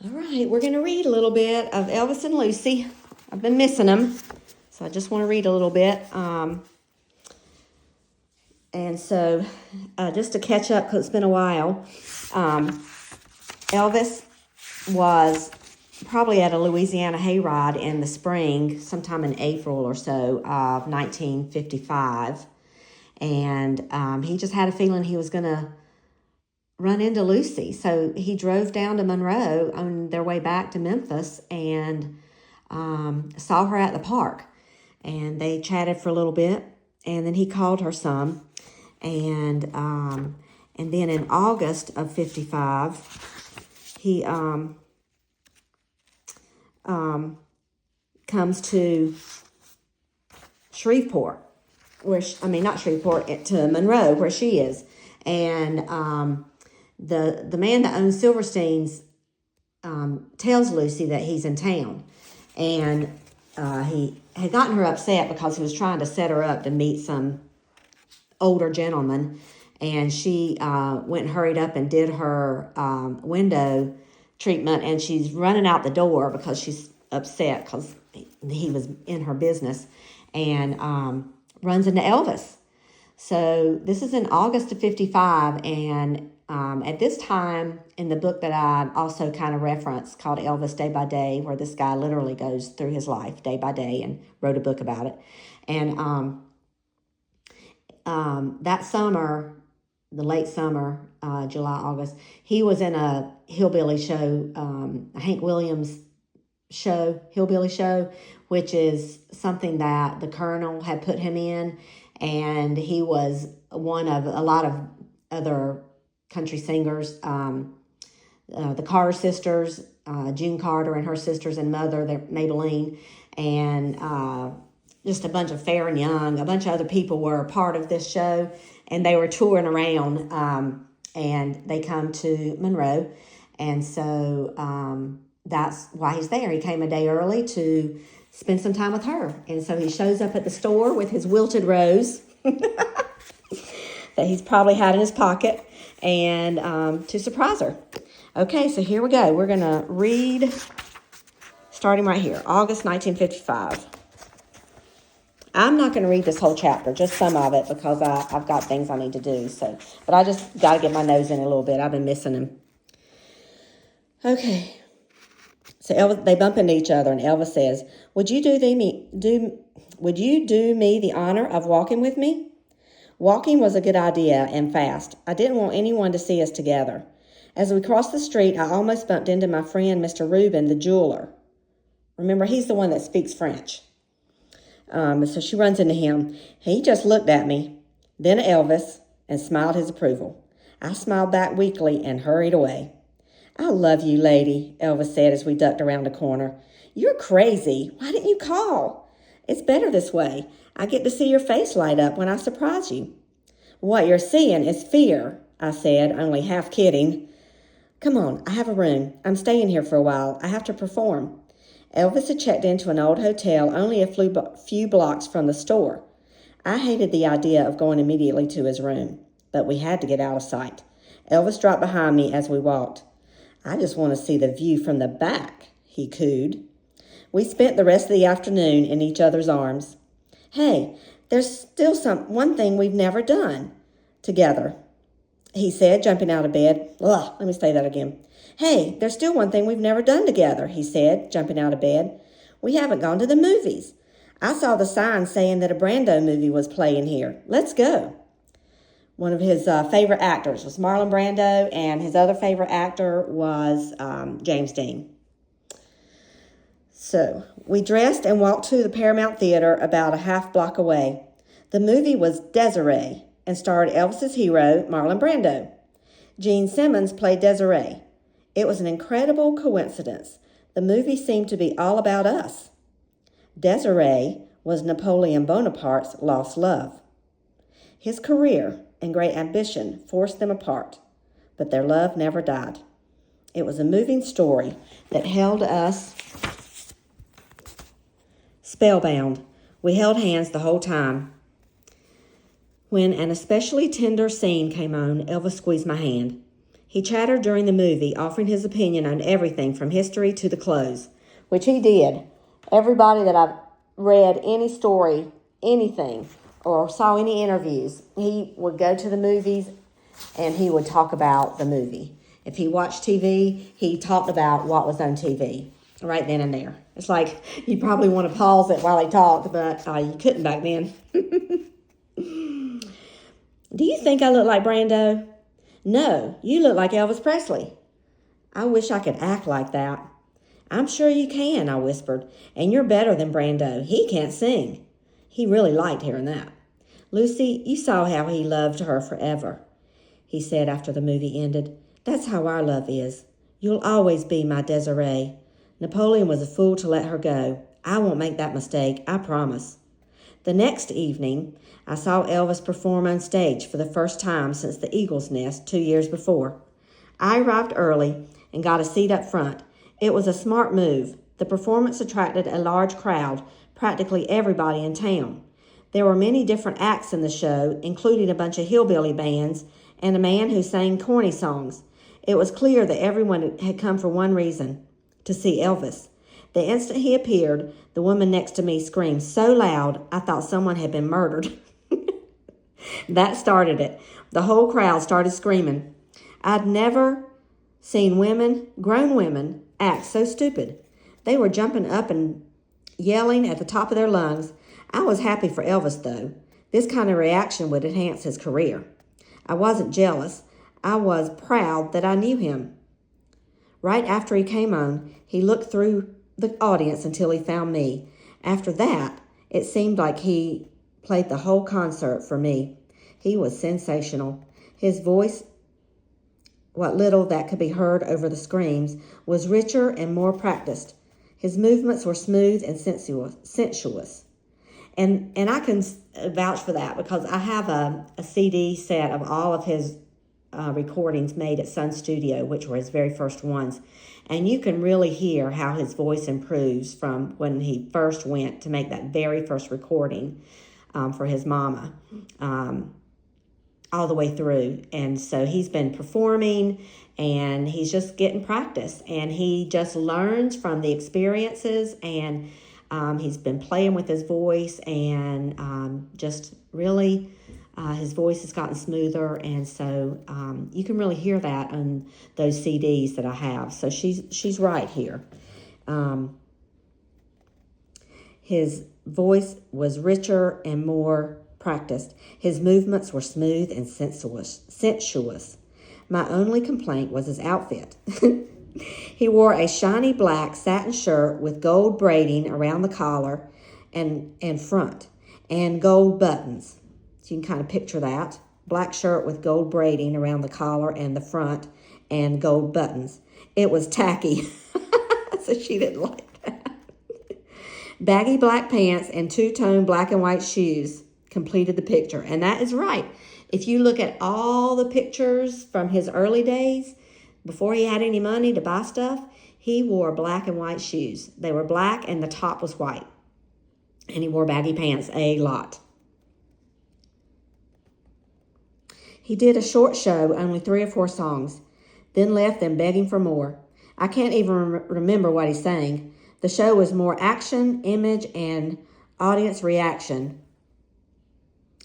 All right, we're going to read a little bit of Elvis and Lucy. I've been missing them, so I just want to read a little bit. And so, just to catch up, because it's been a while, Elvis was probably at a Louisiana hayride in the spring, sometime in April or so of 1955. And he just had a feeling he was going to run into Lucy. So he drove down to Monroe on their way back to Memphis and saw her at the park. And they chatted for a little bit, and then he called her some. And then in August of 55, he comes to Shreveport, not Shreveport, to Monroe, where she is. And the man that owns Silverstein's tells Lucy that he's in town. And he had gotten her upset because he was trying to set her up to meet some older gentleman. And she went and hurried up and did her window treatment. And she's running out the door because she's upset because he was in her business. And runs into Elvis. So this is in August of 55, and at this time in the book that I also kind of referenced called Elvis Day by Day, where this guy literally goes through his life day by day and wrote a book about it. And that summer, the late summer, July, August, he was in a hillbilly show, a Hank Williams show, hillbilly show, which is something that the Colonel had put him in. And he was one of a lot of other country singers, the Carter sisters, June Carter and her sisters and mother, Maybelline, and just a bunch of Fair and Young, a bunch of other people were a part of this show, and they were touring around, and they come to Monroe, and so that's why he's there. He came a day early to spend some time with her. And so he shows up at the store with his wilted rose that he's probably had in his pocket, and to surprise her. Okay, so here we go. We're going to read, starting right here, August 1955. I'm not going to read this whole chapter, just some of it, because I've got things I need to do. But I just got to get my nose in a little bit. I've been missing him. Okay. So they bump into each other, and Elvis says, would you do me the honor of walking with me? Walking was a good idea and fast. I didn't want anyone to see us together. As we crossed the street, I almost bumped into my friend, Mr. Reuben, the jeweler. Remember, he's the one that speaks French. So she runs into him. He just looked at me, then at Elvis, and smiled his approval. I smiled back weakly and hurried away. I love you, lady, Elvis said as we ducked around a corner. You're crazy. Why didn't you call? It's better this way. I get to see your face light up when I surprise you. What you're seeing is fear, I said, only half kidding. Come on, I have a room. I'm staying here for a while. I have to perform. Elvis had checked into an old hotel only a few blocks from the store. I hated the idea of going immediately to his room, but we had to get out of sight. Elvis dropped behind me as we walked. I just want to see the view from the back, he cooed. We spent the rest of the afternoon in each other's arms. Hey, there's still one thing we've never done together, he said, jumping out of bed. Let me say that again. Hey, there's still one thing we've never done together, he said, jumping out of bed. We haven't gone to the movies. I saw the sign saying that a Brando movie was playing here. Let's go. One of his favorite actors was Marlon Brando, and his other favorite actor was James Dean. So we dressed and walked to the Paramount Theater about a half block away. The movie was Desiree and starred Elvis's hero, Marlon Brando. Gene Simmons played Desiree. It was an incredible coincidence. The movie seemed to be all about us. Desiree was Napoleon Bonaparte's lost love. His career and great ambition forced them apart, but their love never died. It was a moving story that held us spellbound. We held hands the whole time. When an especially tender scene came on, Elvis squeezed my hand. He chattered during the movie, offering his opinion on everything from history to the clothes, which he did. Everybody that I've read any story, anything, or saw any interviews, he would go to the movies and he would talk about the movie. If he watched TV, he talked about what was on TV right then and there. It's like you probably want to pause it while he talked, but you couldn't back then. Do you think I look like Brando? No, you look like Elvis Presley. I wish I could act like that. I'm sure you can, I whispered, and you're better than Brando. He can't sing. He really liked hearing that. Lucy, you saw how he loved her forever, he said after the movie ended. That's how our love is. You'll always be my Desiree. Napoleon was a fool to let her go. I won't make that mistake, I promise. The next evening, I saw Elvis perform on stage for the first time since the Eagle's Nest 2 years before. I arrived early and got a seat up front. It was a smart move. The performance attracted a large crowd, practically everybody in town. There were many different acts in the show, including a bunch of hillbilly bands and a man who sang corny songs. It was clear that everyone had come for one reason, to see Elvis. The instant he appeared, the woman next to me screamed so loud I thought someone had been murdered. That started it. The whole crowd started screaming. I'd never seen women, grown women, act so stupid. They were jumping up and yelling at the top of their lungs. I was happy for Elvis, though. This kind of reaction would enhance his career. I wasn't jealous. I was proud that I knew him. Right after he came on, he looked through the audience until he found me. After that, it seemed like he played the whole concert for me. He was sensational. His voice, what little that could be heard over the screams, was richer and more practiced. His movements were smooth and sensuous. And I can vouch for that because I have a CD set of all of his recordings made at Sun Studio, which were his very first ones. And you can really hear how his voice improves from when he first went to make that very first recording for his mama all the way through. And so he's been performing and he's just getting practice. And he just learns from the experiences and he's been playing with his voice and just really... his voice has gotten smoother, and so you can really hear that on those CDs that I have. So she's right here. His voice was richer and more practiced. His movements were smooth and sensuous. My only complaint was his outfit. He wore a shiny black satin shirt with gold braiding around the collar and front, and gold buttons. So you can kind of picture that. Black shirt with gold braiding around the collar and the front and gold buttons. It was tacky. So she didn't like that. Baggy black pants and two-tone black and white shoes completed the picture. And that is right. If you look at all the pictures from his early days, before he had any money to buy stuff, he wore black and white shoes. They were black and the top was white. And he wore baggy pants a lot. He did a short show, only 3 or 4 songs, then left them begging for more. I can't even remember what he sang. The show was more action, image, and audience reaction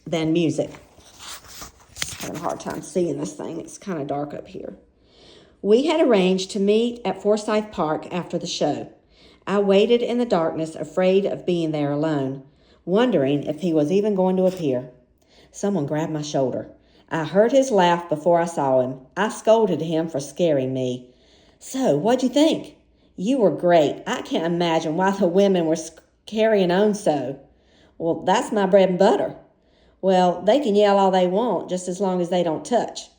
than music. I'm having a hard time seeing this thing. It's kind of dark up here. We had arranged to meet at Forsyth Park after the show. I waited in the darkness, afraid of being there alone, wondering if he was even going to appear. Someone grabbed my shoulder. I heard his laugh before I saw him. I scolded him for scaring me. So, what'd you think? You were great. I can't imagine why the women were carrying on so. Well, that's my bread and butter. Well, they can yell all they want, just as long as they don't touch.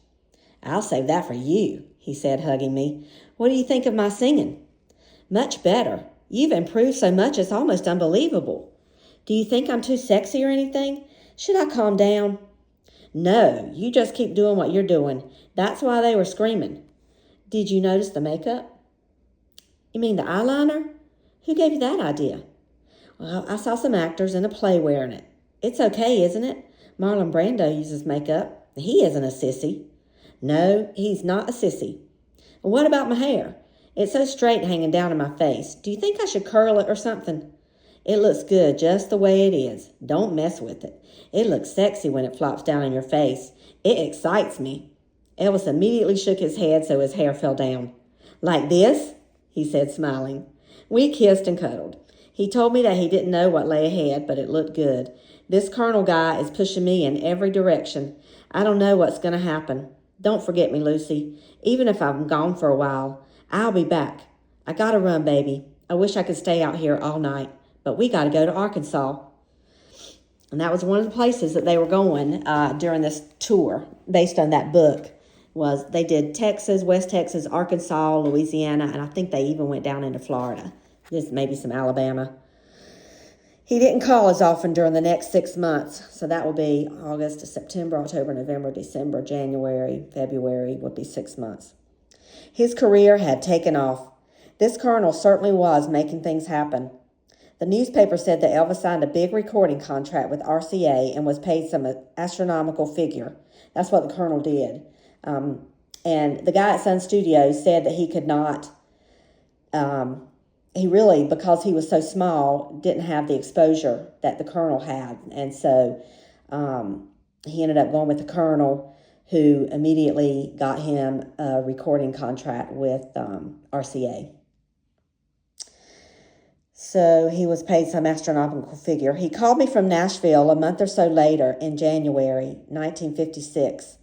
I'll save that for you, he said, hugging me. What do you think of my singing? Much better. You've improved so much it's almost unbelievable. Do you think I'm too sexy or anything? Should I calm down? No, you just keep doing what you're doing. That's why they were screaming. Did you notice the makeup? You mean the eyeliner? Who gave you that idea? Well, I saw some actors in a play wearing it. It's okay, isn't it? Marlon Brando uses makeup. He isn't a sissy. No, he's not a sissy. And what about my hair? It's so straight hanging down in my face. Do you think I should curl it or something? It looks good just the way it is. Don't mess with it. It looks sexy when it flops down in your face. It excites me. Elvis immediately shook his head so his hair fell down. Like this? He said, smiling. We kissed and cuddled. He told me that he didn't know what lay ahead, but it looked good. This Colonel guy is pushing me in every direction. I don't know what's going to happen. Don't forget me, Lucy. Even if I'm gone for a while, I'll be back. I gotta run, baby. I wish I could stay out here all night, but we gotta go to Arkansas. And that was one of the places that they were going during this tour, based on that book. Was they did Texas, West Texas, Arkansas, Louisiana, and I think they even went down into Florida. Just maybe some Alabama. He didn't call as often during the next 6 months, so that will be August to September, October, November, December, January, February would be 6 months. His career had taken off. This colonel certainly was making things happen. The newspaper said that Elvis signed a big recording contract with RCA and was paid some astronomical figure. That's what the colonel did. And the guy at Sun Studios said that he could not, he really, because he was so small, didn't have the exposure that the colonel had. And so he ended up going with the colonel, who immediately got him a recording contract with RCA. So he was paid some astronomical figure. He called me from Nashville a month or so later in January 1956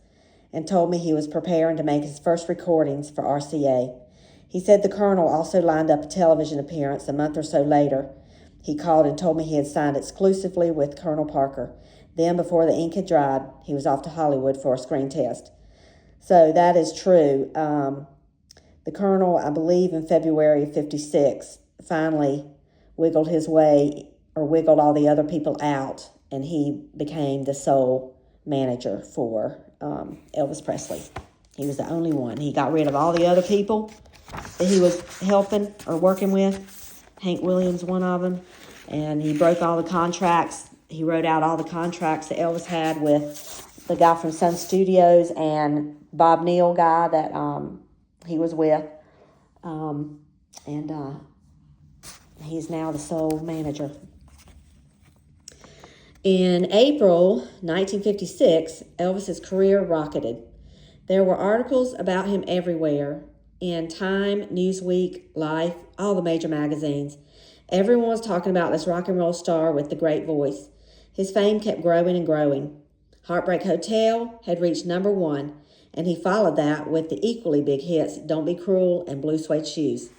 and told me he was preparing to make his first recordings for RCA. He said the colonel also lined up a television appearance a month or so later. He called and told me he had signed exclusively with Colonel Parker. Then, before the ink had dried, he was off to Hollywood for a screen test. So that is true. The colonel, I believe in February of 56, finally wiggled his way, or wiggled all the other people out, and he became the sole manager for Elvis Presley. He was the only one. He got rid of all the other people that he was helping or working with. Hank Williams, one of them. And he broke all the contracts. He wrote out all the contracts that Elvis had with the guy from Sun Studios and Bob Neal guy that he was with. He's now the sole manager. In April 1956, Elvis's career rocketed. There were articles about him everywhere, in Time, Newsweek, Life, all the major magazines. Everyone was talking about this rock and roll star with the great voice. His fame kept growing and growing. Heartbreak Hotel had reached #1, and he followed that with the equally big hits Don't Be Cruel and Blue Suede Shoes.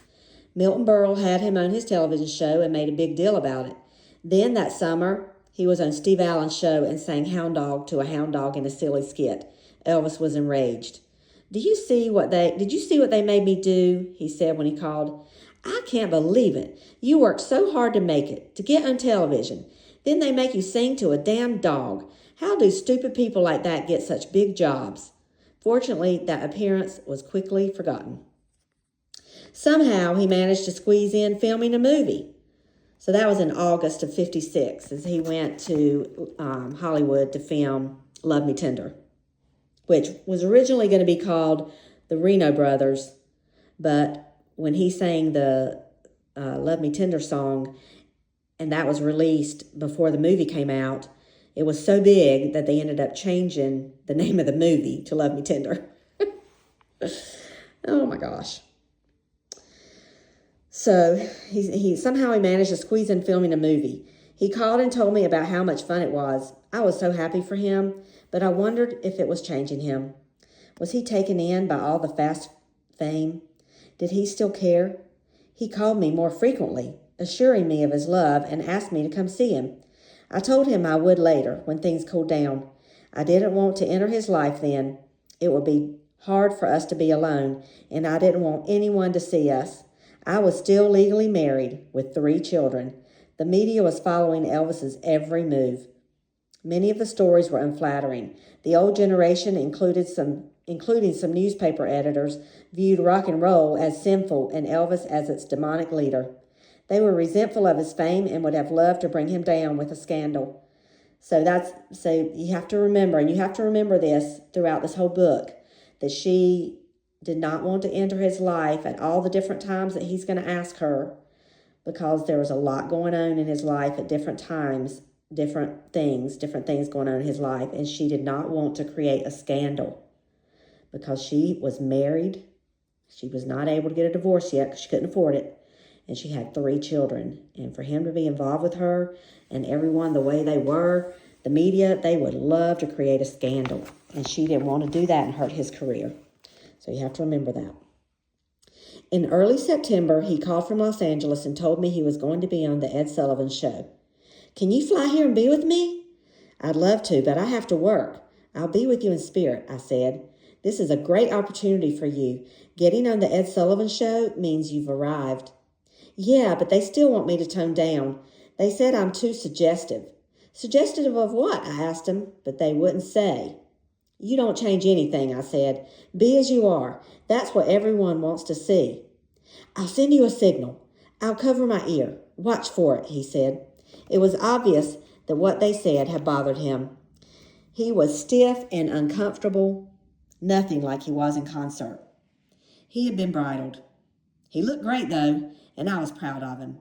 Milton Berle had him on his television show and made a big deal about it. Then that summer, he was on Steve Allen's show and sang Hound Dog to a hound dog in a silly skit. Elvis was enraged. Did you see what they made me do? He said when he called. I can't believe it. You worked so hard to make it, to get on television. Then they make you sing to a damn dog. How do stupid people like that get such big jobs? Fortunately, that appearance was quickly forgotten. Somehow he managed to squeeze in filming a movie. So that was in August of 56 as he went to Hollywood to film Love Me Tender, which was originally going to be called The Reno Brothers, but when he sang the Love Me Tender song, and that was released before the movie came out, it was so big that they ended up changing the name of the movie to Love Me Tender. Oh my gosh. So he somehow managed to squeeze in filming a movie. He called and told me about how much fun it was. I was so happy for him, but I wondered if it was changing him. Was he taken in by all the fast fame? Did he still care? He called me more frequently, assuring me of his love, and asked me to come see him. I told him I would later, when things cooled down. I didn't want to enter his life then. It would be hard for us to be alone, and I didn't want anyone to see us. I was still legally married with 3 children. The media was following Elvis's every move. Many of the stories were unflattering. The old generation, including some newspaper editors, viewed rock and roll as sinful and Elvis as its demonic leader. They were resentful of his fame and would have loved to bring him down with a scandal. So you have to remember, and you have to remember this throughout this whole book, that she did not want to enter his life at all the different times that he's going to ask her, because there was a lot going on in his life at different times, different things going on in his life, and she did not want to create a scandal because she was married. She was not able to get a divorce yet because she couldn't afford it, and she had 3 children. And for him to be involved with her and everyone the way they were, the media, they would love to create a scandal, and she didn't want to do that and hurt his career. So you have to remember that. In early September, he called from Los Angeles and told me he was going to be on the Ed Sullivan Show. Can you fly here and be with me? I'd love to, but I have to work. I'll be with you in spirit, I said. This is a great opportunity for you. Getting on the Ed Sullivan Show means you've arrived. Yeah, but they still want me to tone down. They said I'm too suggestive. Suggestive of what? I asked them, but they wouldn't say. You don't change anything, I said. Be as you are. That's what everyone wants to see. I'll send you a signal. I'll cover my ear. Watch for it, he said. It was obvious that what they said had bothered him. He was stiff and uncomfortable, nothing like he was in concert. He had been bridled. He looked great, though, and I was proud of him.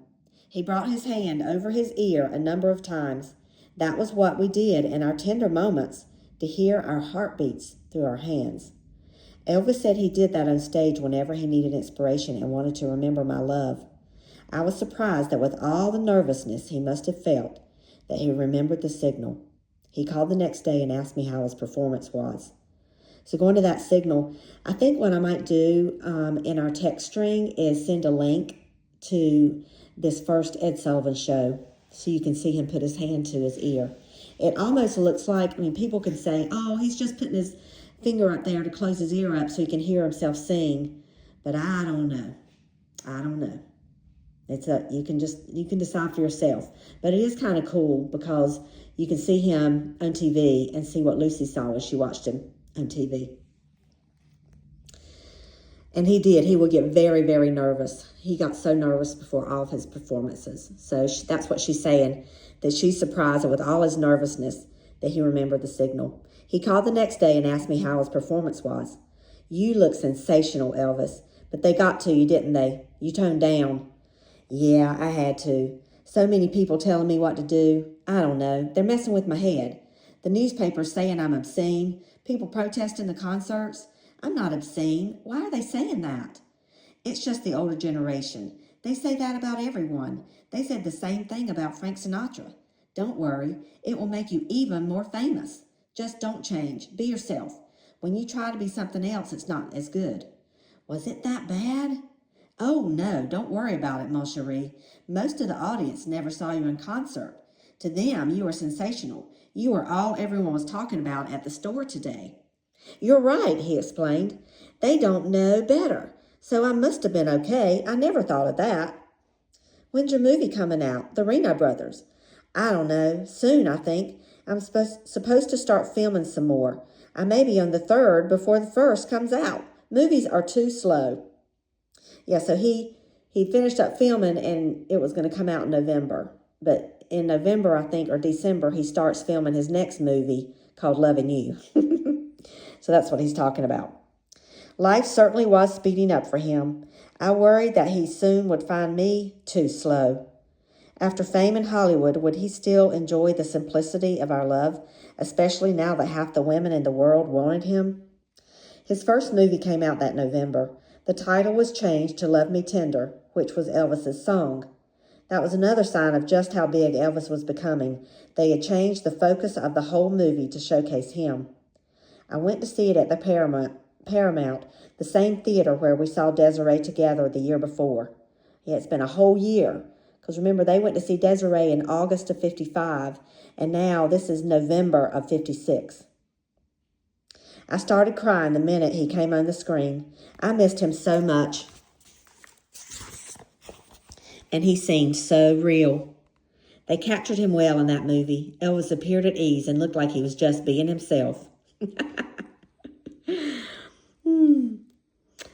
He brought his hand over his ear a number of times. That was what we did in our tender moments, to hear our heartbeats through our hands. Elvis said he did that on stage whenever he needed inspiration and wanted to remember my love. I was surprised that with all the nervousness he must have felt, that he remembered the signal. He called the next day and asked me how his performance was. So going to that signal, I think what I might do in our text string is send a link to this first Ed Sullivan show so you can see him put his hand to his ear. It almost looks like, people can say, oh, he's just putting his finger up there to close his ear up so he can hear himself sing. But I don't know. You can decide for yourself. But it is kind of cool because you can see him on TV and see what Lucy saw when she watched him on TV. And he did. He would get very, very nervous. He got so nervous before all of his performances. So that's what she's saying, that she's surprised that with all his nervousness that he remembered the signal. He called the next day and asked me how his performance was. You look sensational, Elvis. But they got to you, didn't they? You toned down. Yeah, I had to. So many people telling me what to do. I don't know. They're messing with my head. The newspaper's saying I'm obscene. People protesting the concerts. I'm not obscene. Why are they saying that? It's just the older generation. They say that about everyone. They said the same thing about Frank Sinatra. Don't worry. It will make you even more famous. Just don't change. Be yourself. When you try to be something else, it's not as good. Was it that bad? Oh, no. Don't worry about it, mon chéri. Most of the audience never saw you in concert. To them, you are sensational. You are all everyone was talking about at the store today. You're right, he explained. They don't know better. So I must have been okay. I never thought of that. When's your movie coming out? The Reno Brothers. I don't know. Soon, I think. I'm supposed to start filming some more. I may be on the 3rd before the 1st comes out. Movies are too slow. Yeah, so he finished up filming and it was going to come out in November. But in November, I think, or December, he starts filming his next movie called Loving You. So that's what he's talking about. Life certainly was speeding up for him. I worried that he soon would find me too slow. After fame in Hollywood, would he still enjoy the simplicity of our love, especially now that half the women in the world wanted him? His first movie came out that November. The title was changed to Love Me Tender, which was Elvis's song. That was another sign of just how big Elvis was becoming. They had changed the focus of the whole movie to showcase him. I went to see it at the Paramount, the same theater where we saw Desiree together the year before. Yeah, it's been a whole year. Because remember, they went to see Desiree in August of 55, and now this is November of 56. I started crying the minute he came on the screen. I missed him so much. And he seemed so real. They captured him well in that movie. Elvis appeared at ease and looked like he was just being himself.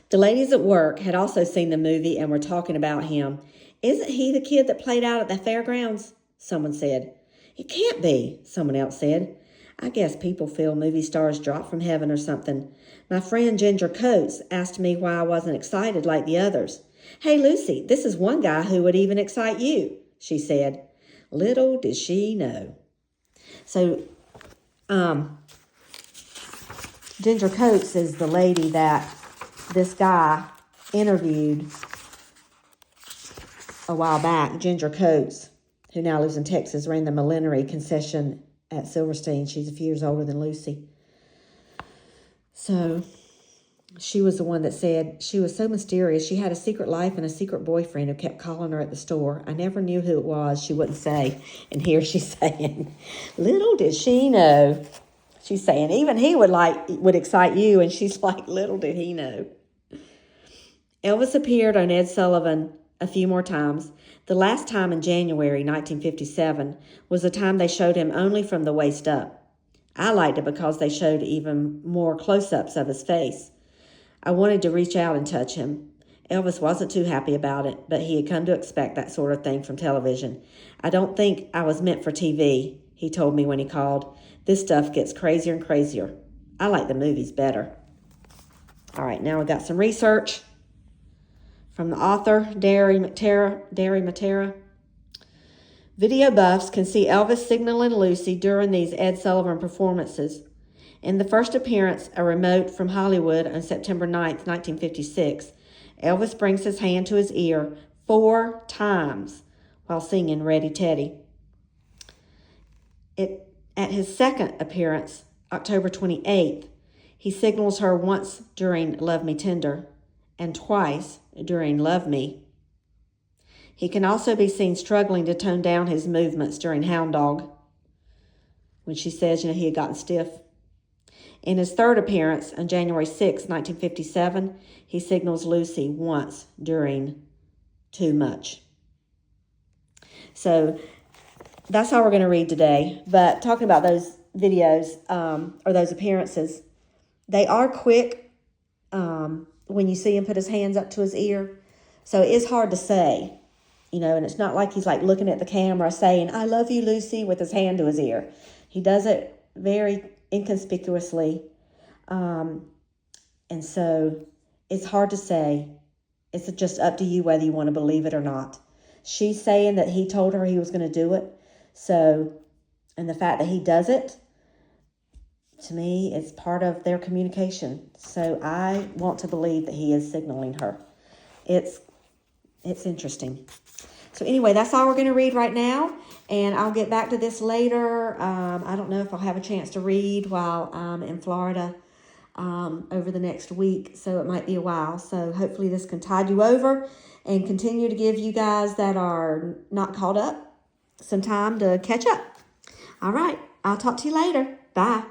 The ladies at work had also seen the movie and were talking about him. Isn't he the kid that played out at the fairgrounds? Someone said. It can't be, someone else said. I guess people feel movie stars drop from heaven or something. My friend Ginger Coates asked me why I wasn't excited like the others. Hey, Lucy, this is one guy who would even excite you, she said. Little did she know. So, Ginger Coates is the lady that this guy interviewed a while back. Ginger Coates, who now lives in Texas, ran the millinery concession at Silverstein. She's a few years older than Lucy. So she was the one that said she was so mysterious. She had a secret life and a secret boyfriend who kept calling her at the store. I never knew who it was. She wouldn't say. And here she's saying, little did she know. She's saying even he would excite you. And she's like, little did he know. Elvis appeared on Ed Sullivan a few more times. The last time in January 1957 was the time they showed him only from the waist up. I liked it because they showed even more close-ups of his face. I wanted to reach out and touch him. Elvis wasn't too happy about it, but he had come to expect that sort of thing from television. I don't think I was meant for TV, he told me when he called. This stuff gets crazier and crazier. I like the movies better. All right, now we got some research from the author, Derry Matera. Video buffs can see Elvis signaling Lucy during these Ed Sullivan performances. In the first appearance, a remote from Hollywood on September 9th, 1956, Elvis brings his hand to his ear 4 times while singing Ready Teddy. At his second appearance, October 28th, he signals her once during Love Me Tender and twice during Love Me. He can also be seen struggling to tone down his movements during Hound Dog, when she says, he had gotten stiff. In his third appearance on January 6, 1957, he signals Lucy once during Too Much. So that's all we're going to read today. But talking about those videos or those appearances, they are quick when you see him put his hands up to his ear. So it is hard to say. And it's not like he's like looking at the camera saying, I love you, Lucy, with his hand to his ear. He does it very inconspicuously. And so it's hard to say. It's just up to you whether you want to believe it or not. She's saying that he told her he was going to do it. So, and the fact that he does it, to me, it's part of their communication. So I want to believe that he is signaling her. It's interesting. So anyway, that's all we're going to read right now, and I'll get back to this later. I don't know if I'll have a chance to read while I'm in Florida over the next week, so it might be a while. So hopefully this can tide you over and continue to give you guys that are not caught up some time to catch up. All right, I'll talk to you later. Bye.